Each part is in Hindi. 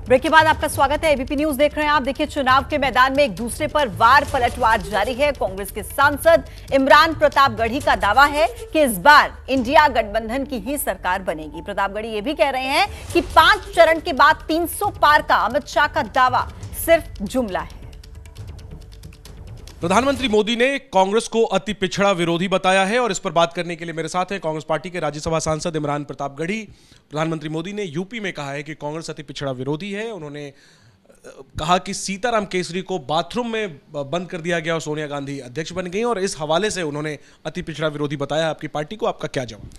ब्रेक के बाद आपका स्वागत है। एबीपी न्यूज देख रहे हैं आप। देखिए, चुनाव के मैदान में एक दूसरे पर वार पलटवार जारी है। कांग्रेस के सांसद इमरान प्रतापगढ़ी का दावा है कि इस बार इंडिया गठबंधन की ही सरकार बनेगी। प्रतापगढ़ी ये भी कह रहे हैं कि 5 चरण के बाद 300 पार का अमित शाह का दावा सिर्फ जुमला है। प्रधानमंत्री मोदी ने कांग्रेस को अति पिछड़ा विरोधी बताया है और इस पर बात करने के लिए मेरे साथ हैं कांग्रेस पार्टी के राज्यसभा सांसद इमरान प्रतापगढ़ी। प्रधानमंत्री मोदी ने यूपी में कहा है कि कांग्रेस अति पिछड़ा विरोधी है। उन्होंने कहा कि सीताराम केसरी को बाथरूम में बंद कर दिया गया और सोनिया गांधी अध्यक्ष बन गई, और इस हवाले से उन्होंने अति पिछड़ा विरोधी बताया आपकी पार्टी को। आपका क्या जवाब?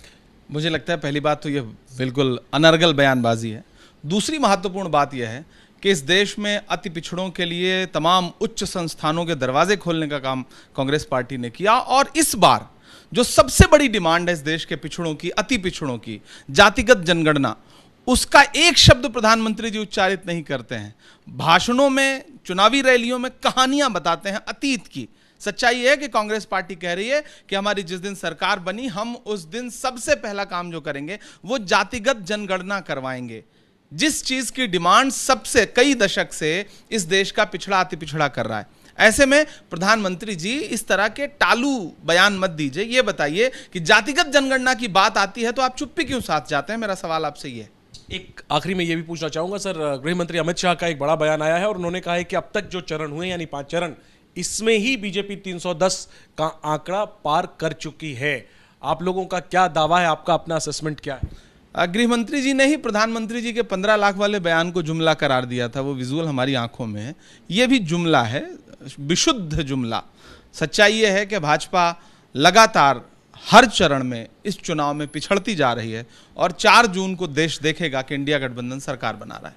मुझे लगता है पहली बात तो यह बिल्कुल अनर्गल बयानबाजी है। दूसरी महत्वपूर्ण बात यह है कि इस देश में अति पिछड़ों के लिए तमाम उच्च संस्थानों के दरवाजे खोलने का काम कांग्रेस पार्टी ने किया, और इस बार जो सबसे बड़ी डिमांड है इस देश के पिछड़ों की, अति पिछड़ों की, जातिगत जनगणना, उसका एक शब्द प्रधानमंत्री जी उच्चारित नहीं करते हैं। भाषणों में, चुनावी रैलियों में कहानियां बताते हैं अतीत की। सच्चाई है कि कांग्रेस पार्टी कह रही है कि हमारी जिस दिन सरकार बनी, हम उस दिन सबसे पहला काम जो करेंगे वो जातिगत जनगणना करवाएंगे। जिस चीज की डिमांड सबसे कई दशक से इस देश का पिछड़ा अति पिछड़ा कर रहा है, ऐसे में प्रधानमंत्री जी इस तरह के टालू बयान मत दीजिए। ये बताइए कि जातिगत जनगणना की बात आती है तो आप चुप्पी क्यों साथ जाते हैं? मेरा सवाल आपसे ये है। एक आखिरी में ये भी पूछना चाहूंगा सर, गृह मंत्री अमित शाह का एक बड़ा बयान आया है और उन्होंने कहा है कि अब तक जो चरण हुए यानी 5 चरण, इसमें ही बीजेपी 310 का आंकड़ा पार कर चुकी है। आप लोगों का क्या दावा है? आपका अपना असेसमेंट क्या है? गृह मंत्री जी ने ही प्रधानमंत्री जी के 15 लाख वाले बयान को जुमला करार दिया था। वो विजुअल हमारी आंखों में है। ये भी जुमला है, विशुद्ध जुमला। सच्चाई ये है कि भाजपा लगातार हर चरण में इस चुनाव में पिछड़ती जा रही है और 4 जून को देश देखेगा कि इंडिया गठबंधन सरकार बना रहा है।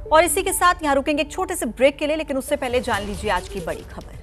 और इसी के साथ यहां रुकेंगे एक छोटे से ब्रेक के लिए, लेकिन उससे पहले जान लीजिए आज की बड़ी खबर।